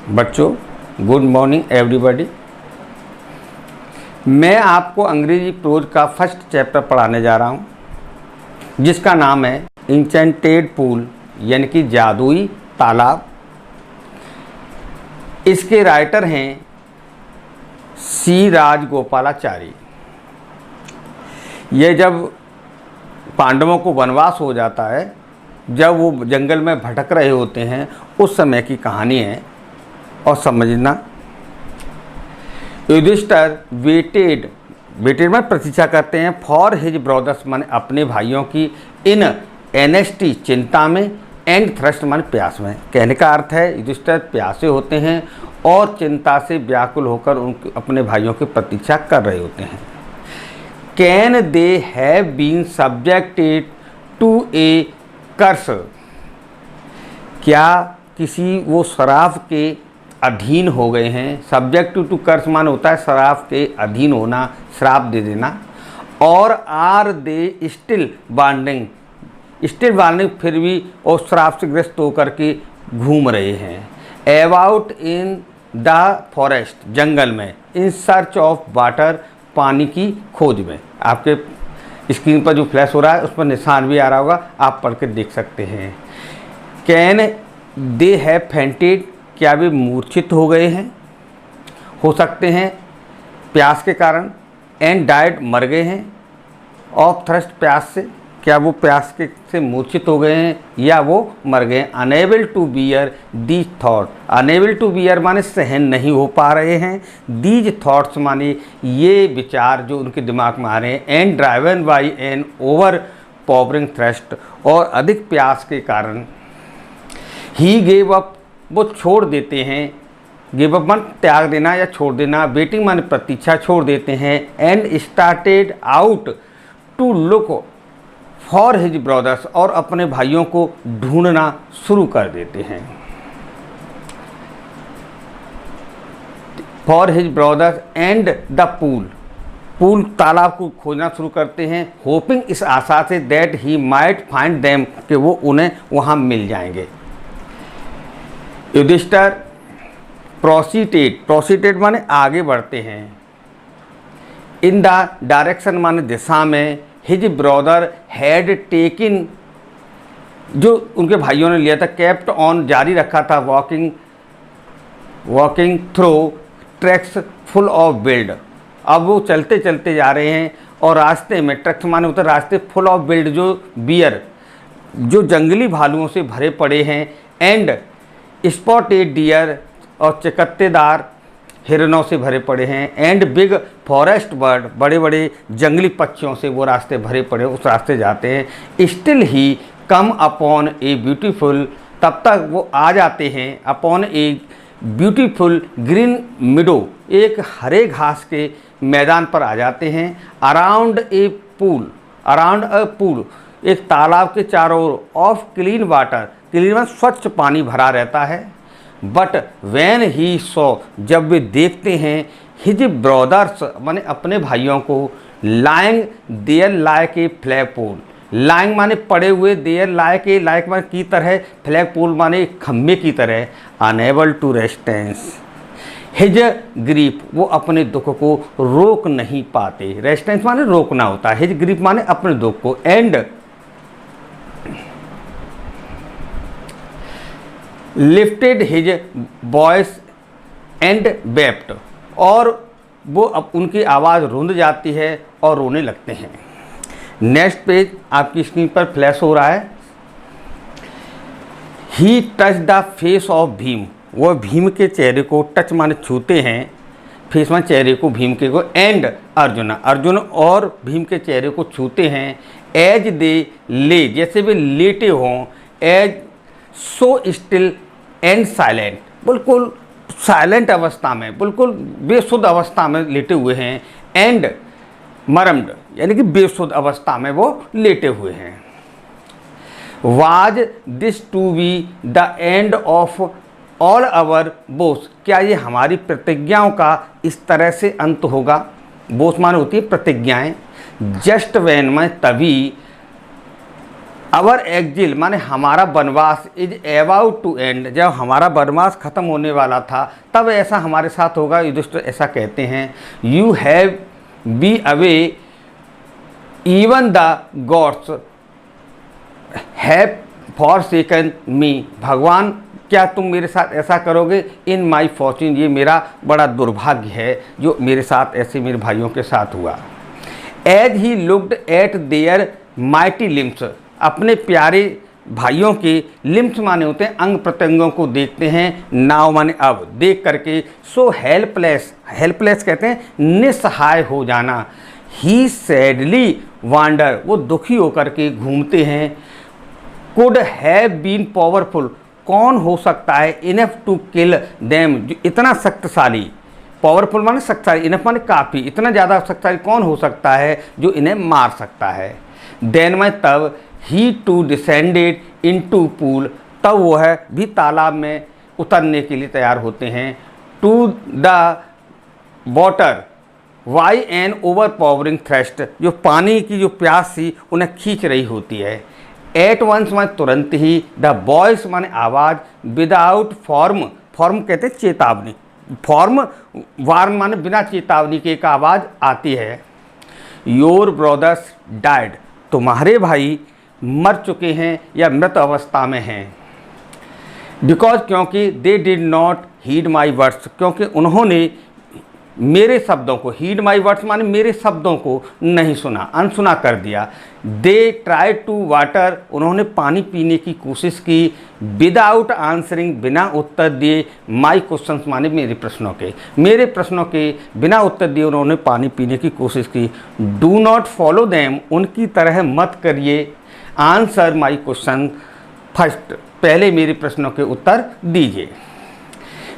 बच्चों, good morning everybody. मैं आपको अंग्रेजी प्रोज का फर्स्ट चैप्टर पढ़ाने जा रहा हूँ, जिसका नाम है इंचेंटेड पूल, यानी कि जादुई तालाब। इसके राइटर हैं सी राजगोपालाचारी। ये जब पांडवों को वनवास हो जाता है, जब वो जंगल में भटक रहे होते हैं, उस समय की कहानी है और समझना। युधिष्ठिर वेटेड में प्रतीक्षा करते हैं फॉर हिज ब्रदर्स, माने अपने भाइयों की, इन एनेस्टी चिंता में, एंड थ्रस्ट माने प्यास में। कहने का अर्थ है युधिष्ठिर प्यासे होते हैं और चिंता से व्याकुल होकर उनके अपने भाइयों की प्रतीक्षा कर रहे होते हैं। Can they have been subjected to a curse, क्या किसी वो श्राप के अधीन हो गए हैं। सब्जेक्ट टू कर्स मान होता है श्राप के अधीन होना, श्राप दे देना। और आर दे स्टिल बॉन्डिंग, फिर भी और श्राप से ग्रस्त होकर के घूम रहे हैं। अबाउट इन द फॉरेस्ट, जंगल में, इन सर्च ऑफ वाटर, पानी की खोज में। आपके स्क्रीन पर जो फ्लैश हो रहा है उस पर निशान भी आ रहा होगा, आप पढ़ के देख सकते हैं। कैन दे हैव फेंटेड, क्या वे मूर्छित हो गए हैं, हो सकते हैं प्यास के कारण। एंड डाइड, मर गए हैं। ऑफ थ्रस्ट, प्यास से, क्या वो प्यास के से मूर्छित हो गए हैं या वो मर गए हैं। Unable to bear these thought, unable to bear माने सहन नहीं हो पा रहे हैं। दीज थॉट्स माने ये विचार जो उनके दिमाग में आ रहे हैं। And driven by an overpowering thirst, और अधिक प्यास के कारण। ही गेव अप, वो छोड़ देते हैं। गिव अप मान त्याग देना या छोड़ देना। वेटिंग मान प्रतीक्षा, छोड़ देते हैं। And started out to look for his brothers, और अपने भाइयों को ढूंढना शुरू कर देते हैं। For his brothers and the pool, तालाब को खोजना शुरू करते हैं। होपिंग, इस आशा से, that he might find them, कि वो उन्हें वहाँ मिल जाएंगे। युधिष्ठिर प्रोसीटेड माने आगे बढ़ते हैं। इन द डायरेक्शन माने दिशा में। हिज ब्रदर हैड टेकिन, जो उनके भाइयों ने लिया था। केप्ट ऑन, जारी रखा था। Walking through tracks full of build, अब वो चलते चलते जा रहे हैं और रास्ते में, ट्रैक्स माने होता है रास्ते, फुल ऑफ बिल्ड जो बियर, जो जंगली भालुओं से भरे पड़े हैं। एंड स्पॉटेड डियर, और चकत्तेदार हिरणों से भरे पड़े हैं। एंड बिग फॉरेस्ट बर्ड, बड़े बड़े जंगली पक्षियों से वो रास्ते भरे पड़े, उस रास्ते जाते हैं। Still he come upon a beautiful, तब तक वो आ जाते हैं। अपॉन ए ब्यूटीफुल ग्रीन मिडो, एक हरे घास के मैदान पर आ जाते हैं। अराउंड ए पूल, एक तालाब के चारों ओर। ऑफ क्लीन वाटर, क्लीन में स्वच्छ पानी भरा रहता है। बट वैन ही सो, जब वे देखते हैं, हिज ब्रदर्स माने अपने भाइयों को, lying there like a flag pole, lying माने पड़े हुए, देयर लाइक ए, लाइक माने की तरह, फ्लैग पोल माने खम्भे की तरह। Unable to restrain his grief, वो अपने दुख को रोक नहीं पाते। रेस्टेंस माने रोकना होता है, हिज ग्रीफ माने अपने दुख को। And lifted his voice and wept, और वो अब उनकी आवाज़ रुंध जाती है और रोने लगते हैं। नेक्स्ट पेज आपकी स्क्रीन पर फ्लैश हो रहा है। He touch the face of Bhim, वो भीम के चेहरे को टच माने छूते हैं, फेस माने चेहरे को, भीम के को। एंड अर्जुन और भीम के चेहरे को छूते हैं। एज दे ले, जैसे वे लेटे हों। As so still and silent, बिल्कुल साइलेंट अवस्था में, बिल्कुल बेसुध अवस्था में लेटे हुए हैं। एंड मरम्ड, यानी कि बेसुध अवस्था में वो लेटे हुए हैं। Was this to be the end of all our boss, क्या ये हमारी प्रतिज्ञाओं का इस तरह से अंत होगा। बोस माने होती है प्रतिज्ञाएं। जस्ट वैन में, तभी। आवर एक्जिल माने हमारा वनवास इज अबाउट टू एंड, जब हमारा वनवास खत्म होने वाला था तब ऐसा हमारे साथ होगा। युधिष्ठिर ऐसा कहते हैं। You have be away even the gods have forsaken me, भगवान क्या तुम मेरे साथ ऐसा करोगे? इन माई फॉर्च्यून, ये मेरा बड़ा दुर्भाग्य है जो मेरे साथ ऐसे मेरे भाइयों के साथ हुआ। As he looked at their mighty limbs, अपने प्यारे भाइयों के लिम्स माने होते हैं अंग प्रत्यंगों को देखते हैं, नाव माने अब देख करके, सो हेल्पलेस, हेल्पलेस कहते हैं निस्सहाय हो जाना। ही सैडली वांडर, वो दुखी होकर के घूमते हैं। कुड हैव बीन पावरफुल, कौन हो सकता है? इनफ टू किल देम, जो इतना शक्तिशाली, पावरफुल माने शक्तिशाली, इनफ माने काफ़ी, इतना ज़्यादा शक्तिशाली कौन हो सकता है जो इन्हें मार सकता है। देन में तब he too descended into pool, तब वह भी तालाब में उतरने के लिए तैयार होते हैं। To the water by an overpowering thirst, जो पानी की जो प्यास थी उन्हें खींच रही होती है। एट वंस माने तुरंत ही, द वॉइस माने आवाज़, विदाउट फॉर्म, फॉर्म कहते हैं चेतावनी, फॉर्म वार्न माने बिना चेतावनी के एक आवाज़ आती है। योर ब्रदर्स डाइड, तुम्हारे भाई मर चुके हैं या मृत अवस्था में हैं। बिकॉज, क्योंकि they did not heed my words, क्योंकि उन्होंने मेरे शब्दों को, हीड माई वर्ड्स माने मेरे शब्दों को नहीं सुना, अनसुना कर दिया। दे ट्राई टू वाटर, उन्होंने पानी पीने की कोशिश की। विदाउट आंसरिंग, बिना उत्तर दिए। माई क्वेश्चंस माने मेरे प्रश्नों के, मेरे प्रश्नों के बिना उत्तर दिए उन्होंने पानी पीने की कोशिश की। डू नॉट फॉलो देम, उनकी तरह मत करिए। आंसर माई क्वेश्चन फर्स्ट, पहले मेरे प्रश्नों के उत्तर दीजिए।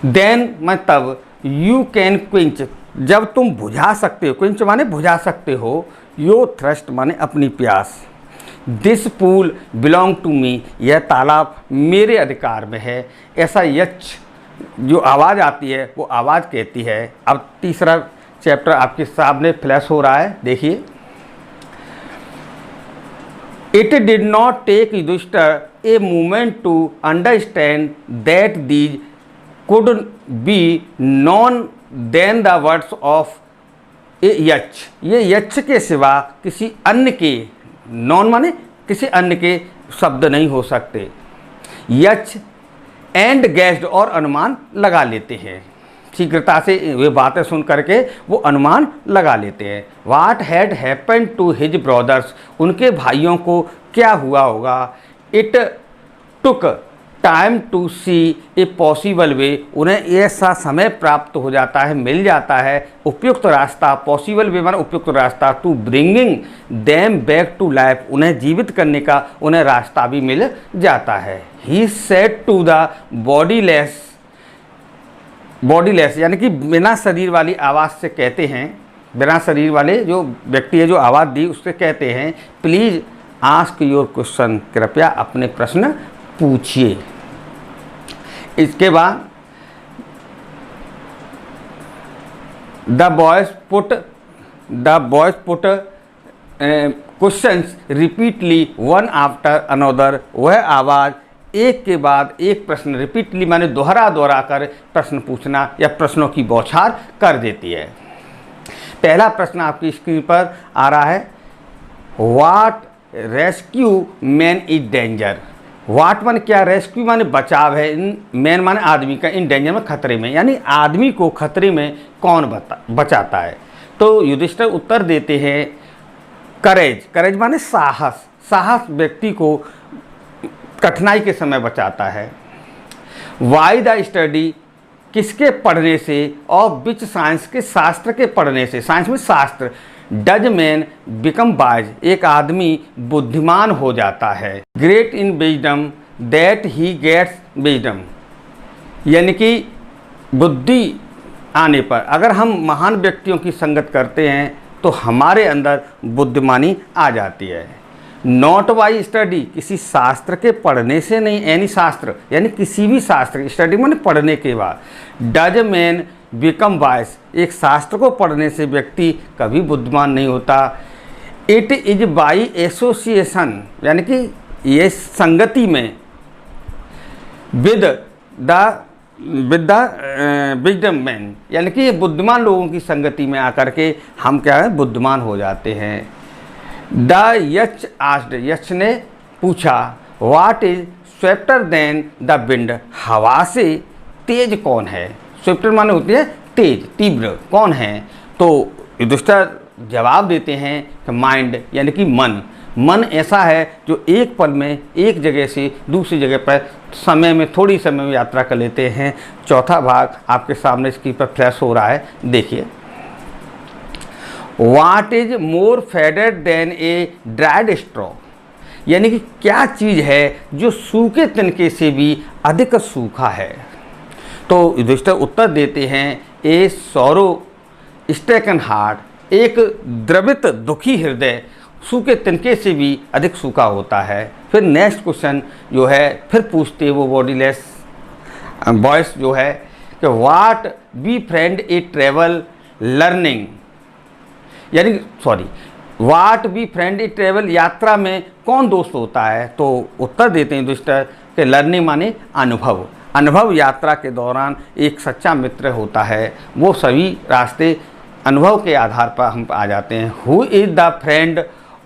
देन मैं तब, यू कैन क्विंच, जब तुम बुझा सकते हो, क्विंच माने बुझा सकते हो, यो थ्रस्ट माने अपनी प्यास। This pool belong to me, यह तालाब मेरे अधिकार में है। ऐसा यच जो आवाज़ आती है वो आवाज़ कहती है। अब तीसरा चैप्टर आपके सामने फ्लैश हो रहा है, देखिए। It did not take Yudhishthira a moment to understand that these could be known than the words of a yaksha, ये यच के सिवा किसी अन्य के, नॉन माने किसी अन्य के शब्द नहीं हो सकते। यच एंड गेस्ड, और अनुमान लगा लेते हैं, शीघ्रता से वे बातें सुन करके वो अनुमान लगा लेते हैं। What had happened to his brothers, उनके भाइयों को क्या हुआ होगा। It took time to see a possible way, उन्हें ऐसा समय प्राप्त हो जाता है, मिल जाता है उपयुक्त रास्ता, पॉसिबल वे माने उपयुक्त रास्ता, to bringing them back to life, उन्हें जीवित करने का उन्हें रास्ता भी मिल जाता है। He said to the bodiless, bodiless यानी कि बिना शरीर वाली आवाज़ से कहते हैं, बिना शरीर वाले जो व्यक्ति है जो आवाज़ दी उससे कहते हैं, प्लीज़ आस्क योर क्वेश्चन, कृपया अपने प्रश्न पूछिए। इसके बाद the boys put questions repeatedly one after another, वह आवाज़ एक के बाद एक प्रश्न रिपीटली माने दोहरा कर प्रश्न पूछना या प्रश्नों की बौछार कर देती है। पहला प्रश्न आपकी स्क्रीन पर आ रहा है, what rescue man is danger. What माने क्या, रेस्क्यू माने बचाव है, मैन माने आदमी का, इन डेंजर में खतरे में, यानी आदमी को खतरे में कौन बचाता है। तो युधिष्ठिर उत्तर देते हैं, करेज, करेज माने साहस, साहस व्यक्ति को कठिनाई के समय बचाता है। वाई द स्टडी, किसके पढ़ने से, और विच साइंस, के शास्त्र के पढ़ने से, साइंस में शास्त्र। डज मैन बिकम वाइज, एक आदमी बुद्धिमान हो जाता है। Great in wisdom that he gets wisdom, यानी कि बुद्धि आने पर, अगर हम महान व्यक्तियों की संगत करते हैं तो हमारे अंदर बुद्धिमानी आ जाती है। नॉट बाई स्टडी, किसी शास्त्र के पढ़ने से नहीं, एनी शास्त्र यानी किसी भी शास्त्र, स्टडी माने पढ़ने के बाद। डज मैन बिकम वाइज, एक शास्त्र को पढ़ने से व्यक्ति कभी बुद्धिमान नहीं होता। इट इज बाई एसोसिएशन, यानी कि ये संगति में विद द विजडम मैन, यानी कि ये बुद्धिमान लोगों की संगति में आकर के हम क्या है, बुद्धिमान हो जाते हैं। द यच आस्क्ड, यच ने पूछा, what is swifter than the wind, हवा से तेज कौन है। स्विफ्टर माने होती है तेज, तीव्र, कौन है। तो युधिष्ठिर जवाब देते हैं कि माइंड, यानी कि मन ऐसा है जो एक पल में एक जगह से दूसरी जगह पर समय में, थोड़ी समय में यात्रा कर लेते हैं। चौथा भाग आपके सामने स्क्रीन पर फ्लैश हो रहा है, देखिए। What is more faded than a dried straw, यानी कि क्या चीज़ है जो सूखे तिनके से भी अधिक सूखा है। तो युधिष्ठिर उत्तर देते हैं, ए सौरो स्टेकन हार्ट, एक द्रवित दुखी हृदय सूखे तिनके से भी अधिक सूखा होता है। फिर नेक्स्ट क्वेश्चन जो है फिर पूछते हैं वो बॉडीलेस बॉयस जो है कि what be friend a travel learning, यानी what be friend a travel, यात्रा में कौन दोस्त होता है। तो उत्तर देते हैं युधिष्ठिर कि लर्निंग माने अनुभव यात्रा के दौरान एक सच्चा मित्र होता है। वो सभी रास्ते अनुभव के आधार पर हम आ जाते हैं। Who is the friend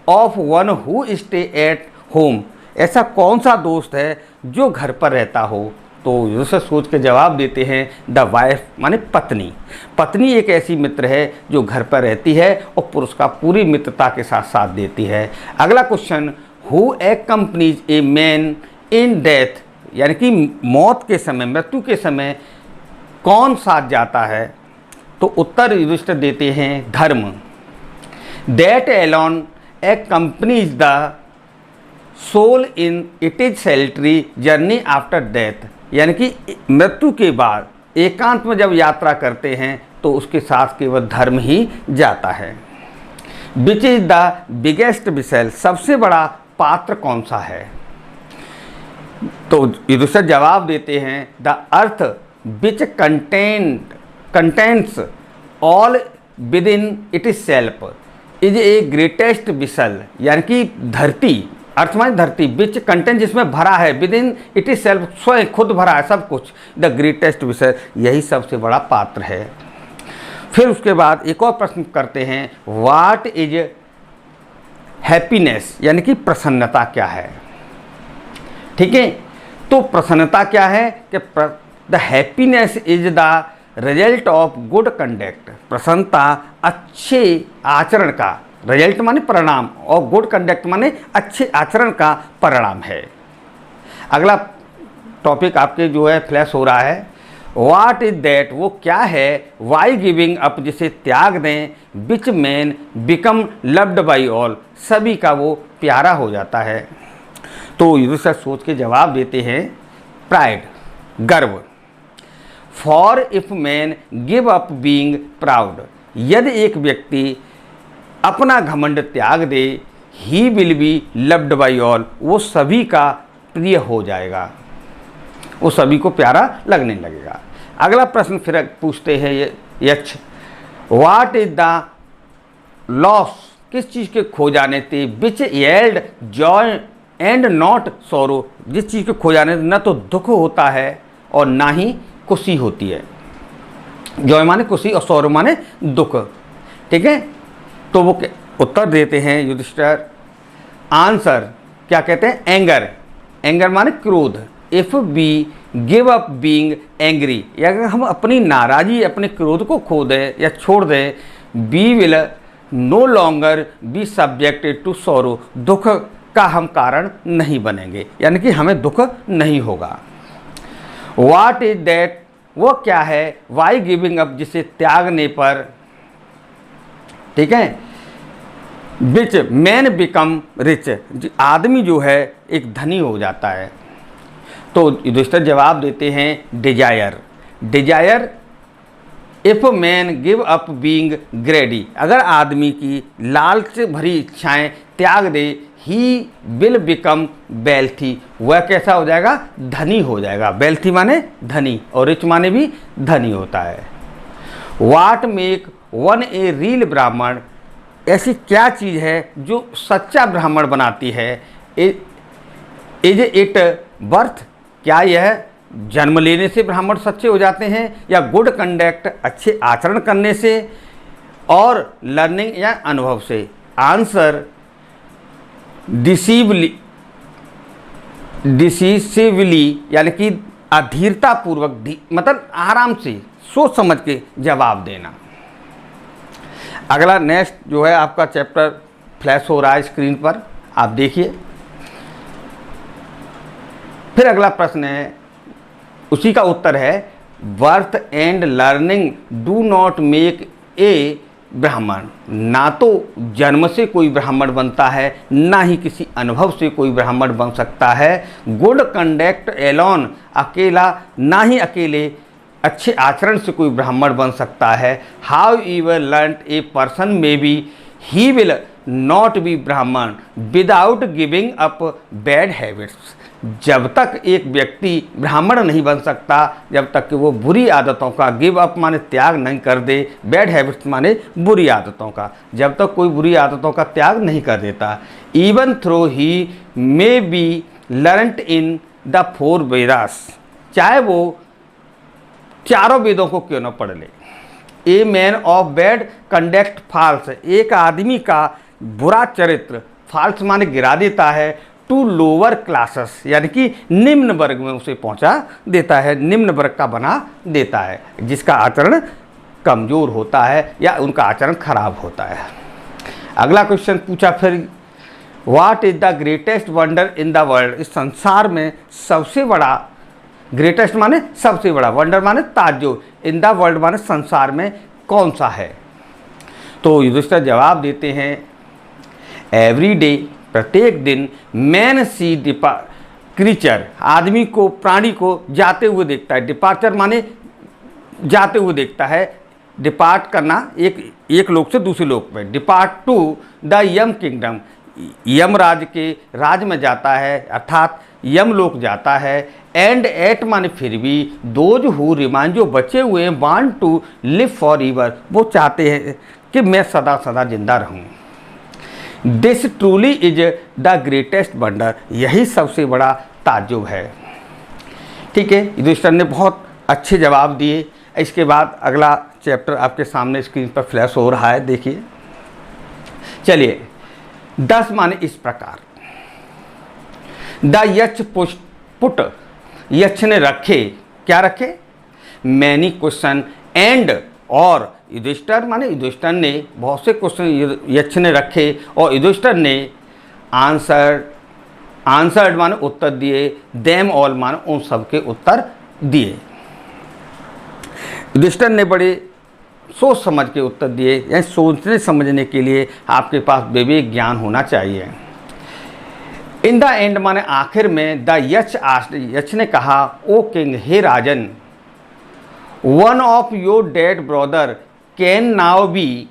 of one who stay at home, ऐसा कौन सा दोस्त है जो घर पर रहता हो। तो युधिष्ठिर सोच के जवाब देते हैं, द वाइफ माने पत्नी एक ऐसी मित्र है जो घर पर रहती है और पुरुष का पूरी मित्रता के साथ साथ देती है। अगला question, who accompanies a man in death, यानी कि मौत के समय, मृत्यु के समय कौन साथ जाता है। तो उत्तर युधिष्ठिर देते हैं, धर्म। That alone accompanies the soul in it is solitary journey after death, यानी कि मृत्यु के बाद एकांत में जब यात्रा करते हैं तो उसके साथ केवल धर्म ही जाता है। Which is the biggest whistle, सबसे बड़ा पात्र कौन सा है। तो युधिष्ठिर जवाब देते हैं, the earth which contents all with in it is self is a greatest whistle, यानी कि धरती, अर्थ माने धरती, विच कंटेंट जिसमें भरा है, with in it is self, स्वयं खुद भरा है सब कुछ, द ग्रेटेस्ट विसल, यही सबसे बड़ा पात्र है। फिर उसके बाद एक और प्रश्न करते हैं, व्हाट इज हैप्पीनेस, यानी कि प्रसन्नता क्या है। ठीक है, तो प्रसन्नता क्या है कि the happiness is the result of good conduct, प्रसन्नता अच्छे आचरण का, रिजल्ट माने परिणाम और गुड कंडक्ट माने अच्छे आचरण का परिणाम है। अगला टॉपिक आपके जो है फ्लैश हो रहा है, व्हाट इज दैट, वो क्या है, वाई गिविंग अप, जिसे त्याग दें, which man become loved by all, सभी का वो प्यारा हो जाता है। तो युधिष्ठिर सोच के जवाब देते हैं, प्राइड, गर्व। For if man give up being proud, यदि एक व्यक्ति अपना घमंड त्याग दे, he will be loved by all, वो सभी का प्रिय हो जाएगा, वो सभी को प्यारा लगने लगेगा। अगला प्रश्न फिर पूछते हैं यक्ष, व्हाट इज द लॉस, किस चीज़ के खो जाने थे, which yield joy and not sorrow, जिस चीज़ के खो जाने से न तो दुख होता है और ना ही खुशी होती है। जॉय माने खुशी और सॉरो माने दुख। ठीक है, तो वो उत्तर देते हैं युधिष्ठिर, आंसर क्या कहते हैं, एंगर माने क्रोध। If we give up being angry, या अगर हम अपनी नाराज़गी, अपने क्रोध को खो दें या छोड़ दें, we will no longer be subjected to sorrow, दुख का हम कारण नहीं बनेंगे, यानी कि हमें दुख नहीं होगा। व्हाट इज दैट, वो क्या है, वाई गिविंग अप, जिसे त्यागने पर, ठीक है, विच मैन बिकम रिच, आदमी जो है एक धनी हो जाता है। तो युधिष्ठिर जवाब देते हैं, desire if man give up being greedy, अगर आदमी की लालच भरी इच्छाएं त्याग दे, ही विल बिकम वेल्थी, वह कैसा हो जाएगा, धनी हो जाएगा। वेल्थी माने धनी और रिच माने भी धनी होता है। What make one a real ब्राह्मण, ऐसी क्या चीज़ है जो सच्चा ब्राह्मण बनाती है। इज इट बर्थ, क्या यह जन्म लेने से ब्राह्मण सच्चे हो जाते हैं, या गुड कंडक्ट अच्छे आचरण करने से, और लर्निंग या अनुभव से? आंसर डिसिसिवली यानी कि अधीरता पूर्वक, मतलब आराम से सोच समझ के जवाब देना। अगला नेक्स्ट जो है आपका चैप्टर फ्लैश हो रहा है स्क्रीन पर, आप देखिए। फिर अगला प्रश्न है, उसी का उत्तर है, birth and learning do not make a ब्राह्मण। ना तो जन्म से कोई ब्राह्मण बनता है, ना ही किसी अनुभव से कोई ब्राह्मण बन सकता है। गुड कंडक्ट एलोन, अकेला ना ही अकेले अच्छे आचरण से कोई ब्राह्मण बन सकता है। However learn a person may be he will not be Brahmin without giving up bad habits. जब तक एक व्यक्ति ब्राह्मण नहीं बन सकता जब तक कि वो बुरी आदतों का गिव अप माने त्याग नहीं कर दे। बैड हैबिट्स माने बुरी आदतों का, जब तक कोई बुरी आदतों का त्याग नहीं कर देता। Even though he may be learned in the 4 Vedas, चाहे वो चारों वेदों को क्यों न पढ़ ले। A man of bad conduct falls, एक आदमी का बुरा चरित्र फॉल्स माने गिरा देता है टू लोअर क्लासेस, यानी कि निम्न वर्ग में उसे पहुंचा देता है, निम्न वर्ग का बना देता है, जिसका आचरण कमजोर होता है या उनका आचरण खराब होता है। अगला क्वेश्चन पूछा फिर, what is the greatest wonder in the world, इस संसार में सबसे बड़ा, ग्रेटेस्ट माने सबसे बड़ा, वंडर माने ताज्जुब, इन द वर्ल्ड माने संसार में कौन सा है? तो युधिष्ठिर जवाब देते हैं, एवरी डे, प्रत्येक दिन, मैन सी क्रीचर, आदमी को, प्राणी को जाते हुए देखता है। डिपार्चर माने जाते हुए देखता है, डिपार्ट करना एक लोक से दूसरे लोक में। Depart to the Yama kingdom, Yamraj के राज में जाता है, अर्थात यम लोक जाता है। एंड एट माने फिर भी, दोज हु रिमाइन, जो बचे हुए हैं, want to live forever, वो चाहते हैं कि मैं सदा सदा जिंदा रहूं। This truly is the greatest wonder, यही सबसे बड़ा ताज्जुब है। ठीक है, युधिष्ठिर ने बहुत अच्छे जवाब दिए। इसके बाद अगला चैप्टर आपके सामने स्क्रीन पर फ्लैश हो रहा है, देखिए। चलिए, 10 माने इस प्रकार, द यक्ष पुट, यक्ष ने रखे, क्या रखे? मैनी क्वेश्चन एंड, और युधिष्ठिर माने युधिष्ठिर ने बहुत से क्वेश्चन यक्ष ने रखे और युधिष्ठिर ने आंसर्ड माने उत्तर दिए, देम ऑल माने उन सब के उत्तर दिए। युधिष्ठिर ने बड़े सोच समझ के उत्तर दिए, यानी सोचने समझने के लिए आपके पास विवेक ज्ञान होना चाहिए। इन द एंड माने आखिर में, द यक्ष आस्क्ड, यक्ष ने कहा, ओ किंग, हे राजन, one of your dead brother can now be,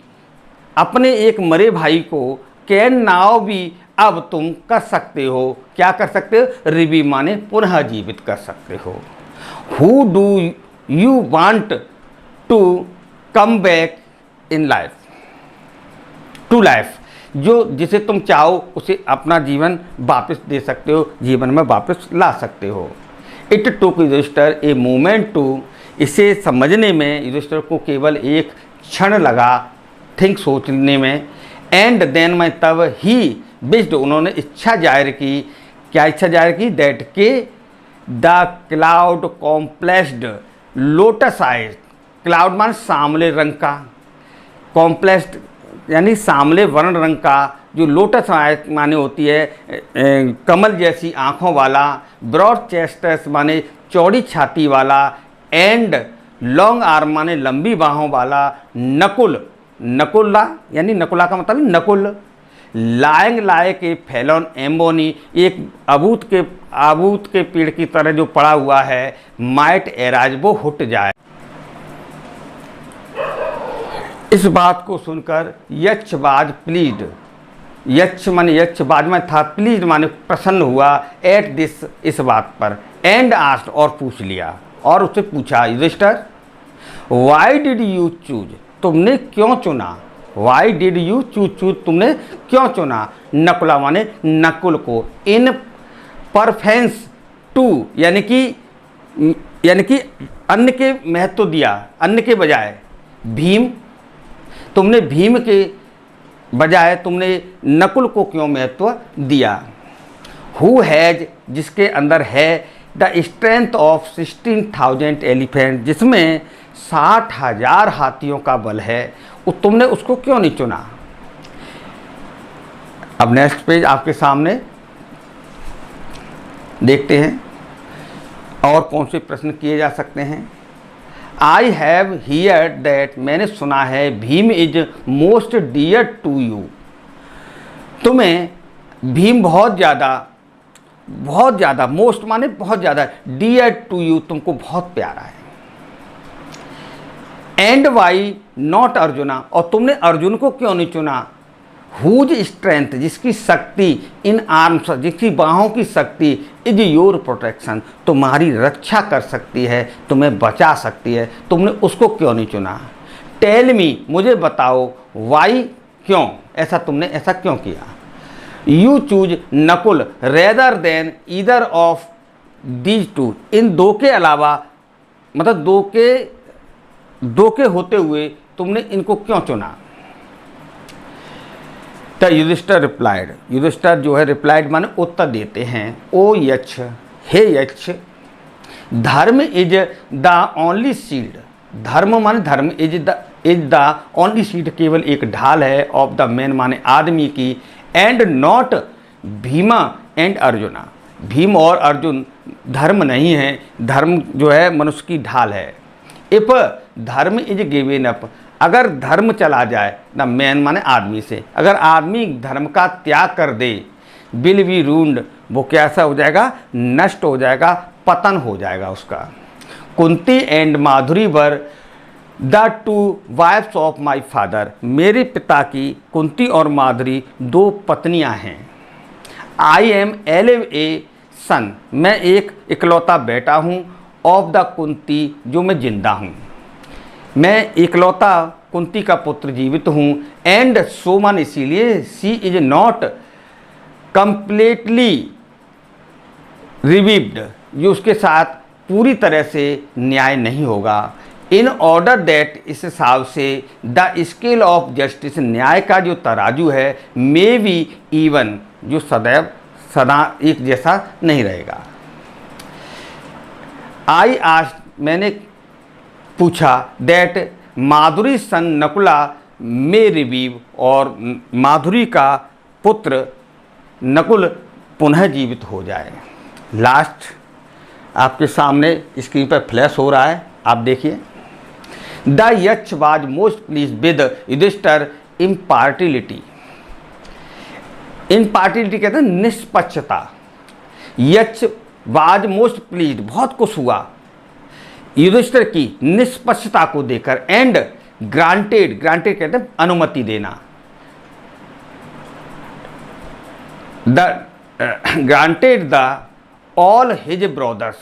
अपने एक मरे भाई को कैन नाउ बी, अब तुम कर सकते हो, क्या कर सकते हो? रिबी माने पुनः जीवित कर सकते हो। Who do you want to come back in life, to life, जो जिसे तुम चाहो उसे अपना जीवन वापस दे सकते हो, जीवन में वापस ला सकते हो। It took Yudhishthira a moment to, इसे समझने में युधिष्ठिर को केवल एक क्षण लगा, थिंक, सोचने में। एंड देन में, तब ही विश्ड, उन्होंने इच्छा जाहिर की, क्या इच्छा जाहिर की? दैट के the cloud complexioned lotus eyes, cloud मान सांवले रंग का, कॉम्प्लेक्स्ड यानी सांवले वर्ण रंग का, जो लोटस आइज माने होती है कमल जैसी आँखों वाला, ब्रॉड चेस्टस माने चौड़ी छाती वाला, एंड लॉन्ग आर्म माने लंबी बाहों वाला, नकुल, नकुला यानी नकुला का मतलब नकुल, लाइंग लायक ए फैलोन एम्बोनी, एक अबूत के पेड़ की तरह जो पड़ा हुआ है, माइट एराज, वो हुट जाए। इस बात को सुनकर यक्षबाज प्लीज्ड, यक्ष माने यक्षबाज में था, प्लीज्ड माने प्रसन्न हुआ, एट दिस, इस बात पर, एंड आस्क्ड, और पूछ लिया, और उससे पूछा, Yudhishthira, why did you choose, तुमने क्यों चुना? वाई डिड यू चूज, तुमने क्यों चुना? नकुला माने नकुल को, इन परफेंस टू यानी कि अन्न के महत्व दिया, अन्न के बजाय भीम, तुमने भीम के बजाय तुमने नकुल को क्यों महत्व दिया। हु हैज जिसके अंदर है द स्ट्रेंथ ऑफ 16,000 एलिफेंट, जिसमें 60,000 हाथियों का बल है, तुमने उसको क्यों नहीं चुना। अब नेक्स्ट पेज आपके सामने देखते हैं और कौन से प्रश्न किए जा सकते हैं। आई हैव हियर दैट, मैंने सुना है, Bhima is most dear to you, तुम्हें भीम बहुत ज़्यादा, मोस्ट माने बहुत ज़्यादा, डियर टू यू तुमको बहुत प्यारा है। एंड वाई नॉट अर्जुना, और तुमने अर्जुन को क्यों नहीं चुना। हुज स्ट्रेंथ जिसकी शक्ति, इन आर्म्स जिसकी बाहों की शक्ति, इज योर प्रोटेक्शन तुम्हारी रक्षा कर सकती है, तुम्हें बचा सकती है, तुमने उसको क्यों नहीं चुना। टेल मी मुझे बताओ, वाई क्यों, ऐसा तुमने ऐसा क्यों किया। You choose Nakula rather than either of these two, इन दो के अलावा मतलब दो के होते हुए तुमने इनको क्यों चुना। द युधिष्ठिर रिप्लाइड, युधिष्ठिर जो है रिप्लाइड माने उत्तर देते हैं। ओ यक्ष, हे यक्ष, धर्म इज द ओनली शील्ड, धर्म माने धर्म इज द ओनली शील्ड, केवल एक ढाल है, ऑफ द मैन माने आदमी की, and not Bhima and arjuna, Bhim और अर्जुन धर्म नहीं है, धर्म जो है मनुष्य की ढाल है। इफ धर्म इज गिवन अप, अगर धर्म चला जाए, द मैन माने आदमी से, अगर आदमी धर्म का त्याग कर दे, विल बी रून्ड, वो कैसा हो जाएगा, नष्ट हो जाएगा, पतन हो जाएगा उसका। Kunti and Madhuri were the two wives of my father, मेरे पिता की कुंती और माधुरी दो पत्नियां हैं। आई एम एलिव ए सन, मैं एक इकलौता बेटा हूँ, ऑफ द कुंती जो मैं जिंदा हूँ, मैं इकलौता कुंती का पुत्र जीवित हूँ। एंड सो मान इसीलिए, सी इज नॉट कंप्लीटली रिवीव्ड, जो उसके साथ पूरी तरह से न्याय नहीं होगा। इन ऑर्डर दैट, इस हिसाब से, द स्केल ऑफ जस्टिस, न्याय का जो तराजू है, मे बी इवन, जो सदा एक जैसा नहीं रहेगा। आई आस्क्ड, मैंने पूछा, that Madhuri son Nakula may revive, और माधुरी का पुत्र नकुल पुनः जीवित हो जाए। लास्ट आपके सामने स्क्रीन पर फ्लैश हो रहा है, आप देखिए। The Yaksha was most pleased with Yudhishthira impartiality, impartiality कहते हैं निष्पक्षता। यक्ष वाज मोस्ट प्लीज, बहुत खुश हुआ युधिष्ठिर की निष्पक्षता को देकर। एंड ग्रांटेड, ग्रांटेड कहते हैं अनुमति देना, the granted the all his brothers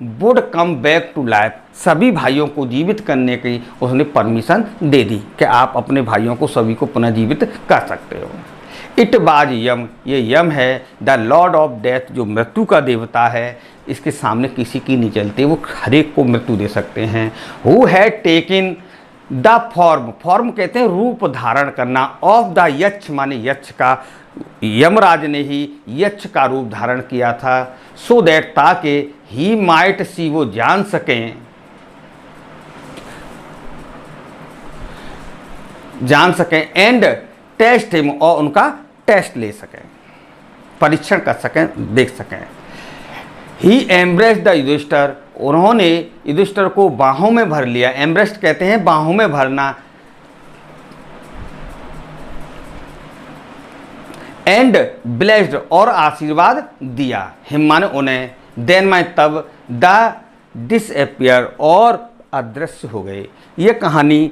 would come back to life, सभी भाइयों को जीवित करने की उसने परमिशन दे दी कि आप अपने भाइयों को सभी को पुनः जीवित कर सकते हो। इट बाज यम, ये यम है, द लॉर्ड ऑफ डेथ, जो मृत्यु का देवता है, इसके सामने किसी की नहीं चलती, वो हर एक को मृत्यु दे सकते हैं। Who had taken the form, form कहते हैं रूप धारण करना, ऑफ द यक्ष माने यक्ष का, यमराज ने ही यक्ष का रूप धारण किया था। सो दैट, ताकि ही माइट सी, वो जान सकें, एंड टेस्ट हिम, और उनका टेस्ट ले सकें, परीक्षण कर सकें, देख सकें। ही एम्ब्रेस्ड द युधिष्ठिर, उन्होंने युधिष्ठिर को बाहों में भर लिया। एम्ब्रेस्ड कहते हैं बाहों में भरना। एंड ब्लेस्ड, और आशीर्वाद दिया, हिम माने उन्हें, देन मैं तब, द डिसअपियर, और अदृश्य हो गए। ये कहानी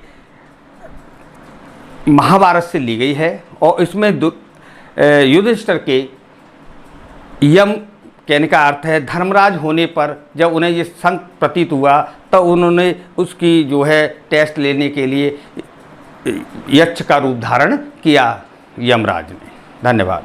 महाभारत से ली गई है और इसमें युधिष्ठिर के यम कहने का अर्थ है धर्मराज होने पर जब उन्हें ये संकट प्रतीत हुआ तब उन्होंने उसकी जो है टेस्ट लेने के लिए यक्ष का रूप धारण किया यमराज ने। धन्यवाद।